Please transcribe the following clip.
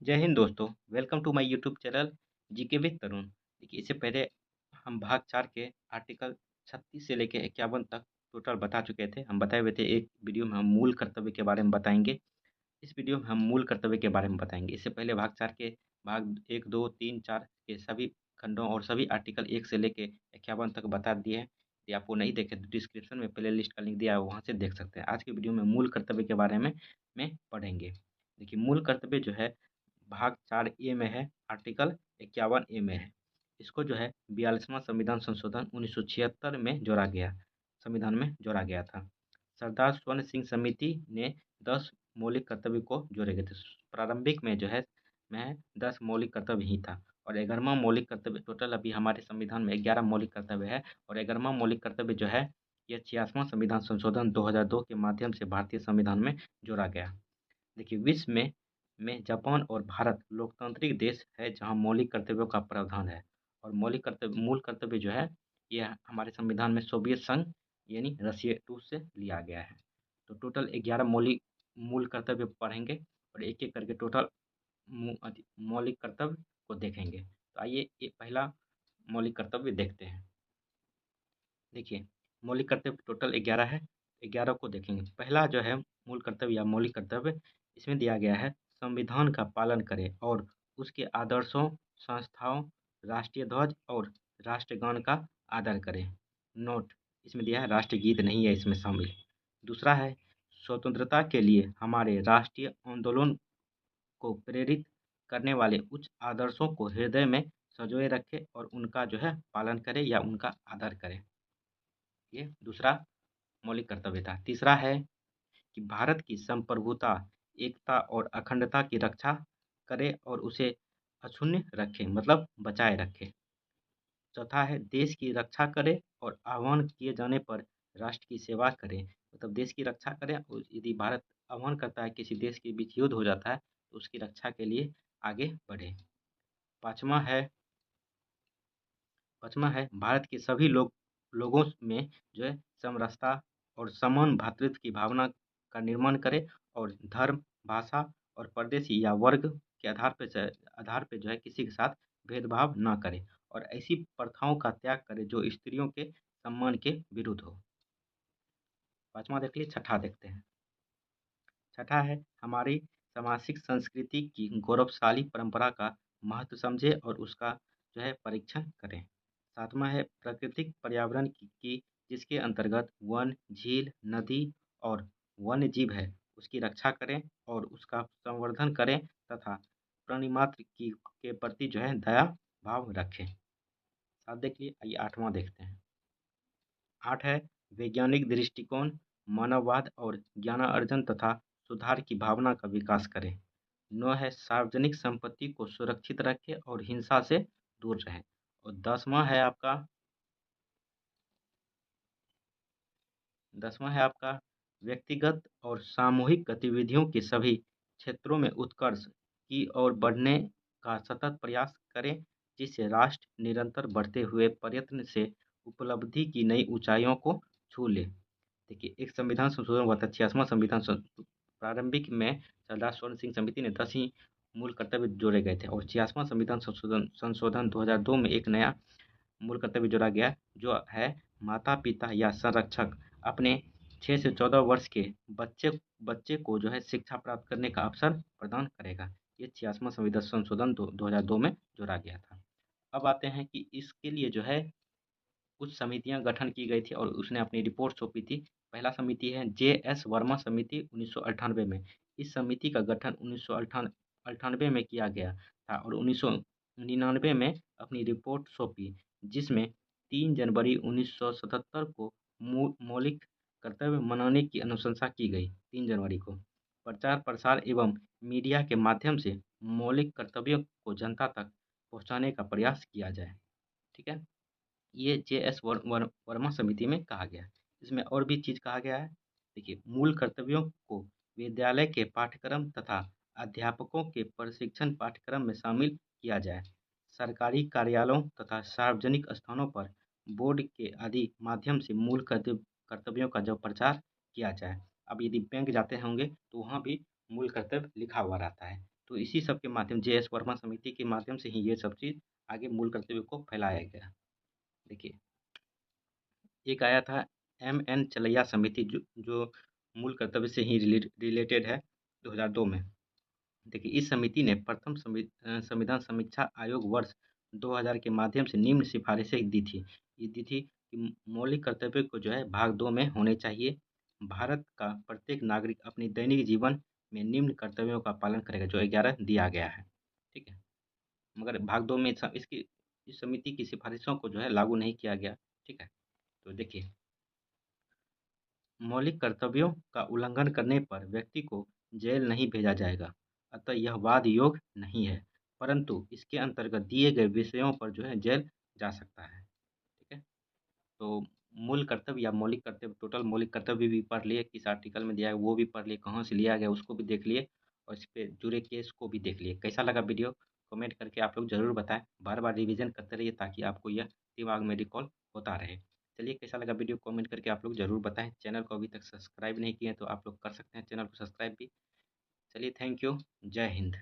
जय हिंद दोस्तों। Welcome to my YouTube channel GK with Tarun. देखिए, इससे पहले हम भाग 4 के आर्टिकल 36 से लेके 51 तक टोटल बता चुके थे। हम बताए हुए थे एक वीडियो में हम मूल कर्तव्य के बारे में बताएंगे। इस वीडियो में हम मूल कर्तव्य के बारे में बताएंगे। इससे पहले भाग 4 के भाग 1, 2, 3, 4 के सभी खंडों और सभी आर्टिकल 1 से लेके 51 तक बता दिए हैं। यदि आपको नहीं देखे तो डिस्क्रिप्शन में प्ले लिस्ट का लिंक दिया है, वहाँ से देख सकते हैं। आज की वीडियो में मूल कर्तव्य के बारे में पढ़ेंगे। देखिए, मूल कर्तव्य जो है भाग 4 ए में है, आर्टिकल 51 ए में है। इसको जो है 42वां संविधान संशोधन 1976 में जोड़ा गया, संविधान में जोड़ा गया था। सरदार स्वर्ण सिंह समिति ने 10 मौलिक कर्तव्य को जोड़े गए थे। प्रारंभिक में जो है मैं 10 मौलिक कर्तव्य ही था और 11वां मौलिक कर्तव्य, टोटल अभी हमारे संविधान में 11 मौलिक कर्तव्य है और 11वां मौलिक कर्तव्य जो है यह 86वां संविधान संशोधन 2002 के माध्यम से भारतीय संविधान में जोड़ा गया। देखिए, विश्व में जापान और भारत लोकतांत्रिक देश है जहाँ मौलिक कर्तव्यों का प्रावधान है और मूल कर्तव्य जो है यह हमारे संविधान में सोवियत संघ यानी रशिया रूस से लिया गया है। तो टोटल 11 मूल कर्तव्य पढ़ेंगे और एक एक करके टोटल मौलिक कर्तव्य को देखेंगे। तो आइए ये पहला मौलिक कर्तव्य देखते हैं। देखिए, मौलिक कर्तव्य टोटल 11 है। 11 को देखेंगे। पहला जो है मूल कर्तव्य या मौलिक कर्तव्य, इसमें दिया गया है संविधान का पालन करें और उसके आदर्शों, संस्थाओं, राष्ट्रीय ध्वज और राष्ट्रगान का आदर करें। नोट, इसमें दिया है राष्ट्रगीत नहीं है इसमें शामिल। दूसरा है स्वतंत्रता के लिए हमारे राष्ट्रीय आंदोलन को प्रेरित करने वाले उच्च आदर्शों को हृदय में संजोए रखें और उनका जो है पालन करें या उनका आदर करें। ये दूसरा मौलिक कर्तव्य था। तीसरा है कि भारत की संप्रभुता, एकता और अखंडता की रक्षा करे और उसे अक्षुण्ण रखे, मतलब बचाए रखे। चौथा है देश की रक्षा करे और आह्वान किए जाने पर राष्ट्र की सेवा करे, मतलब देश की रक्षा करें और यदि भारत आह्वान करता है किसी देश के बीच युद्ध हो जाता है तो उसकी रक्षा के लिए आगे बढ़े। पाँचवा है पाँचवा है भारत के सभी लोगों में जो है समरसता और समान भ्रातृत्व की भावना का निर्माण करे और धर्म, भाषा और प्रदेश या वर्ग के आधार पे जो है किसी के साथ भेदभाव ना करे और ऐसी प्रथाओं का त्याग करे जो स्त्रियों के सम्मान के विरुद्ध हो। पाँचवा देख लीजिए। छठा देखते हैं। छठा है हमारी सामाजिक संस्कृति की गौरवशाली परंपरा का महत्व समझे और उसका जो है परीक्षण करें। सातवां है प्राकृतिक पर्यावरण की जिसके अंतर्गत वन, झील, नदी और वन्य जीव है उसकी रक्षा करें और उसका संवर्धन करें तथा प्राणी मात्र की के प्रति जो है दया भाव रखें। सात देख लिए। आइए आठवां देखते हैं। आठ है वैज्ञानिक दृष्टिकोण, मानववाद और ज्ञानार्जन तथा सुधार की भावना का विकास करें। 9 है सार्वजनिक संपत्ति को सुरक्षित रखें और हिंसा से दूर रहें। और 10वां है आपका व्यक्तिगत और सामूहिक गतिविधियों के सभी क्षेत्रों में उत्कर्ष की ओर बढ़ने का सतत प्रयास करें जिससे राष्ट्र निरंतर बढ़ते हुए प्रयत्न से उपलब्धि की नई ऊंचाइयों को छू ले। देखिए, एक संविधान संशोधन हुआ था, 86वां प्रारंभिक में सरदार स्वर्ण सिंह समिति ने 10 ही मूल कर्तव्य जोड़े गए थे और 86वां संविधान संशोधन 2002 में एक नया मूल कर्तव्य जोड़ा गया जो है माता पिता या संरक्षक अपने 6 से 14 वर्ष के बच्चे बच्चे को जो है शिक्षा प्राप्त करने का अवसर प्रदान करेगा। ये 86वां संविधान संशोधन 2002 में जोड़ा गया था। अब आते हैं कि इसके लिए जो है कुछ समितियां गठन की गई थी और उसने अपनी रिपोर्ट सौंपी थी। पहला समिति है जे.एस. वर्मा समिति 1998 में। इस समिति का गठन 1998 में किया गया था और 1999 में अपनी रिपोर्ट सौंपी जिसमें 3 जनवरी 1977 को मौलिक कर्तव्य मनाने की अनुशंसा की गई। 3 जनवरी को प्रचार प्रसार एवं मीडिया के माध्यम से मौलिक कर्तव्यों को जनता तक पहुंचाने का प्रयास किया जाए। ठीक है, ये जे.एस. वर्मा समिति में कहा गया है। इसमें और भी चीज़ कहा गया है। देखिए, मूल कर्तव्यों को विद्यालय के पाठ्यक्रम तथा अध्यापकों के प्रशिक्षण पाठ्यक्रम में शामिल किया जाए। सरकारी कार्यालयों तथा सार्वजनिक स्थानों पर बोर्ड के आदि माध्यम से मूल कर्तव्यों का जो प्रचार किया जाए। अब यदि बैंक जाते होंगे तो वहाँ भी मूल कर्तव्य लिखा हुआ रहता है। तो इसी सब के माध्यम JS वर्मा समिति के माध्यम से ही ये सब चीज़ आगे मूल कर्तव्य को फैलाया गया। देखिए, एक आया था MN चलैया समिति जो मूल कर्तव्य से ही रिलेटेड है 2002 में। देखिए, इस समिति ने प्रथम संविधान समीक्षा आयोग वर्ष 2000 के माध्यम से निम्न सिफारिशें दी थी। ये दी थी कि मौलिक कर्तव्य को जो है भाग 2 में होने चाहिए। भारत का प्रत्येक नागरिक अपने दैनिक जीवन में निम्न कर्तव्यों का पालन करेगा, जो 11 दिया गया है। ठीक है, मगर भाग 2 में इसकी इस समिति की सिफारिशों को जो है लागू नहीं किया गया। ठीक है, तो देखिए, मौलिक कर्तव्यों का उल्लंघन करने पर व्यक्ति को जेल नहीं भेजा जाएगा, अतः यह वाद योग्य नहीं है, परंतु इसके अंतर्गत दिए गए विषयों पर जो है जेल जा सकता है। ठीक है, तो मूल कर्तव्य या मौलिक कर्तव्य, टोटल मौलिक कर्तव्य भी पढ़ लिए, किस आर्टिकल में दिया है वो भी पढ़ लिए, कहाँ से लिया गया उसको भी देख लिए, और इस पे जुड़े केस को भी देख लिए। कैसा लगा वीडियो, कमेंट करके आप लोग ज़रूर बताएं। बार बार रिवीजन करते रहिए ताकि आपको यह दिमाग में रिकॉल होता रहे। चलिए, कैसा लगा वीडियो कमेंट करके आप लोग ज़रूर बताएं। चैनल को अभी तक सब्सक्राइब नहीं किए हैं तो आप लोग कर सकते हैं चैनल को सब्सक्राइब भी। चलिए, थैंक यू, जय हिंद।